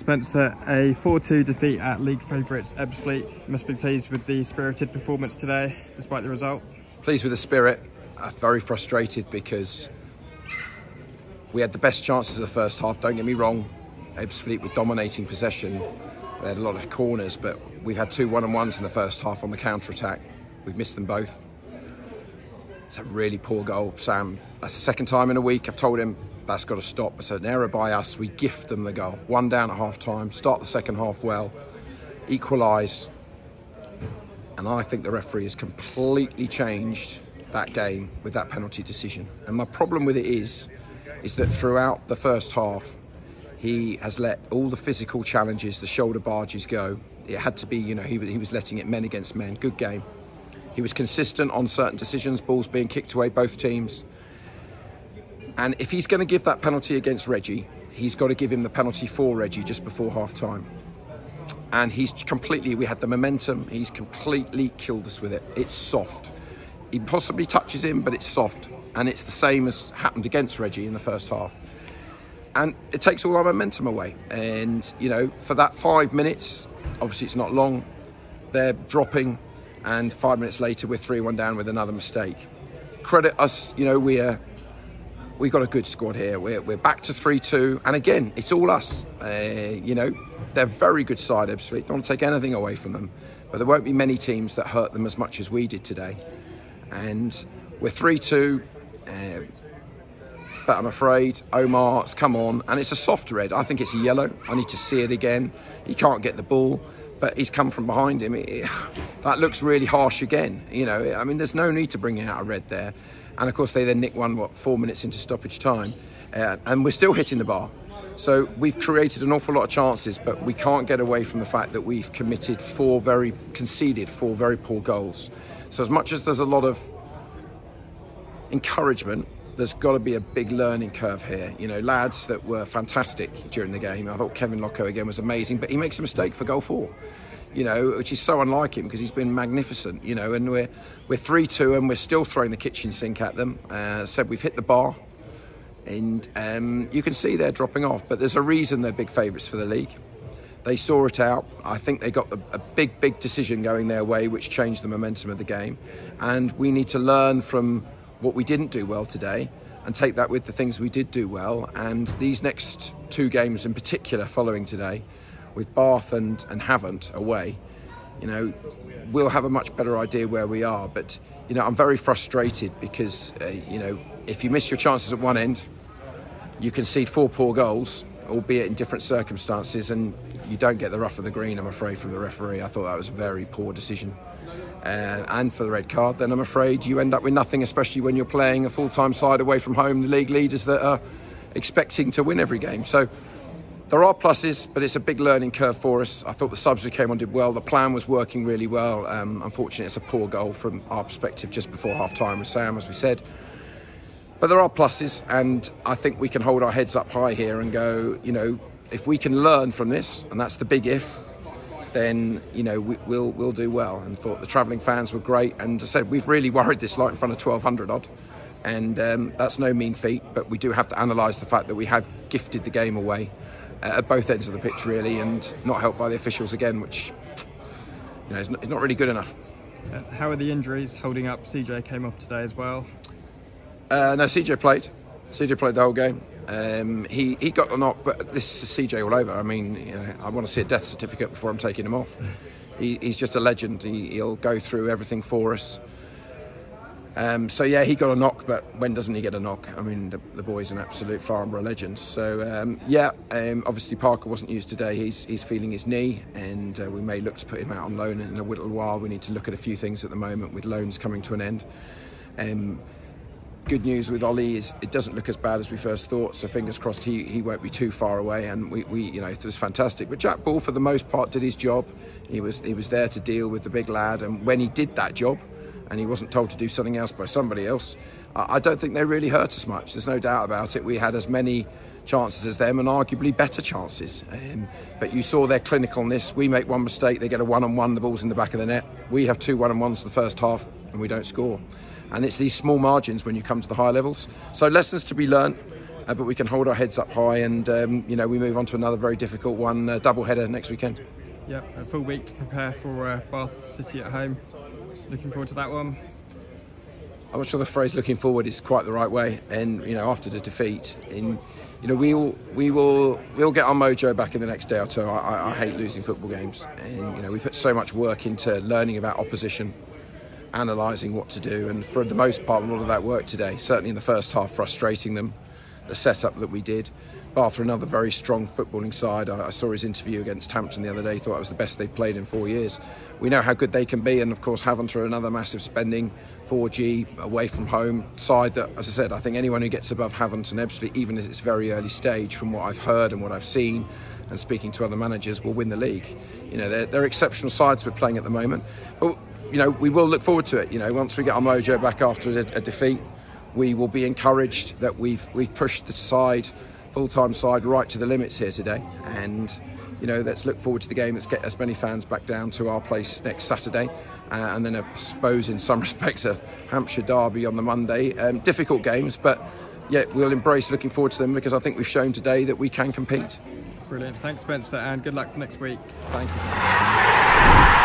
Spencer, a 4-2 defeat at league favourites Ebbsfleet. You must be pleased with the spirited performance today, despite the result. Pleased with the spirit. Very frustrated because we had the best chances of the first half. Don't get me wrong, Ebbsfleet were dominating possession. They had a lot of corners, but we've had 2 1-on-1s in the first half on the counter-attack. We've missed them both. It's a really poor goal, Sam. That's the second time in a week I've told him that's got to stop. It's an error by us. We gift them the goal. 1 down at half-time, start the second half well, equalise. And I think the referee has completely changed that game with that penalty decision. And my problem with it is that throughout the first half, he has let all the physical challenges, the shoulder barges go. It had to be, you know, he was letting it men against men. Good game. He was consistent on certain decisions, balls being kicked away, both teams. And if he's going to give that penalty against Reggie, he's got to give him the penalty for Reggie just before half-time. And he's completely, we had the momentum, he's completely killed us with it. It's soft. He possibly touches him, but it's soft. And it's the same as happened against Reggie in the first half. And it takes all our momentum away. And, you know, for that 5 minutes, obviously it's not long, they're dropping. And 5 minutes later, we're 3-1 down with another mistake. Credit us, you know, we've got a good squad here. We're back to 3-2. And again, it's all us. You know, they're a very good side, Ebbsfleet. Don't want to take anything away from them. But there won't be many teams that hurt them as much as we did today. And we're 3-2. But I'm afraid Omar's come on. And it's a soft red. I think it's a yellow. I need to see it again. He can't get the ball. But he's come from behind him. That looks really harsh again. You know, I mean, there's no need to bring out a red there. And of course, they then nick one, 4 minutes into stoppage time. And we're still hitting the bar. So we've created an awful lot of chances, but we can't get away from the fact that we've conceded 4 very poor goals. So as much as there's a lot of encouragement, there's got to be a big learning curve here. You know, lads that were fantastic during the game. I thought Kevin Locko again was amazing, but he makes a mistake for goal 4. You know, which is so unlike him because he's been magnificent. You know, and we're 3-2 and we're still throwing the kitchen sink at them. Said we've hit the bar, and you can see they're dropping off. But there's a reason they're big favourites for the league. They saw it out. I think they got a big decision going their way, which changed the momentum of the game. And we need to learn from what we didn't do well today and take that with the things we did do well. And these next 2 games in particular following today, with Bath and Havant away, you know, we'll have a much better idea where we are. But, you know, I'm very frustrated because, you know, if you miss your chances at one end, you concede 4 poor goals, albeit in different circumstances, and you don't get the rough of the green, I'm afraid, from the referee. I thought that was a very poor decision. And for the red card, then I'm afraid you end up with nothing, especially when you're playing a full-time side away from home, the league leaders that are expecting to win every game. So there are pluses, but it's a big learning curve for us. I thought the subs who came on did well. The plan was working really well. Unfortunately, it's a poor goal from our perspective just before half-time with Sam, as we said. But there are pluses, and I think we can hold our heads up high here and go, you know, if we can learn from this, and that's the big if, then, you know, we'll do well. And thought the travelling fans were great. And as I said, we've really worried this lot in front of 1,200 odd. And that's no mean feat, but we do have to analyse the fact that we have gifted the game away at both ends of the pitch, really, and not helped by the officials again, which, you know, is not really good enough. How are the injuries holding up? CJ came off today as well. No, CJ played. CJ played the whole game. He got a knock, but this is CJ all over. I mean, you know, I want to see a death certificate before I'm taking him off. He's just a legend. He'll go through everything for us. So yeah, he got a knock, but when doesn't he get a knock? I mean, the boy's an absolute Farnborough legend. So yeah, obviously Parker wasn't used today. He's feeling his knee, and we may look to put him out on loan in a little while. We need to look at a few things at the moment with loans coming to an end. Good news with Ollie is it doesn't look as bad as we first thought, so fingers crossed he won't be too far away, and we you know, it was fantastic. But Jack Ball for the most part did his job. He was there to deal with the big lad, and when he did that job and he wasn't told to do something else by somebody else, I don't think they really hurt us much. There's no doubt about it. We had as many chances as them and arguably better chances, but you saw their clinicalness. We make one mistake, they get a one-on-one, the ball's in the back of the net. We have 2 one-on-ones the first half and we don't score. And it's these small margins when you come to the higher levels. So lessons to be learned. but we can hold our heads up high, and you know, we move on to another very difficult one, double header next weekend. Yep, a full week to prepare for Bath City at home. Looking forward to that one. I'm not sure the phrase "looking forward" is quite the right way. And you know, after the defeat, you know, we'll get our mojo back in the next day or two. I hate losing football games, and you know, we put so much work into learning about opposition, analysing what to do, and for the most part, a lot of that work today, certainly in the first half, frustrating them. The setup that we did. Bath are another very strong footballing side. I saw his interview against Hampton the other day, thought it was the best they've played in 4 years. We know how good they can be, and of course Havant are another massive spending 4G away from home side that, as I said, I think anyone who gets above Havant and Ebbsfleet, even at its very early stage, from what I've heard and what I've seen and speaking to other managers, will win the league. You know, they're exceptional sides we're playing at the moment, but you know, we will look forward to it. You know, once we get our mojo back after a defeat, we will be encouraged that we've pushed the side, full-time side, right to the limits here today. And you know, let's look forward to the game. Let's get as many fans back down to our place next Saturday, and then I suppose in some respects a Hampshire derby on the Monday. Difficult games, but yeah, we'll embrace looking forward to them, because I think we've shown today that we can compete. Brilliant. Thanks, Spencer, and good luck for next week. Thank you.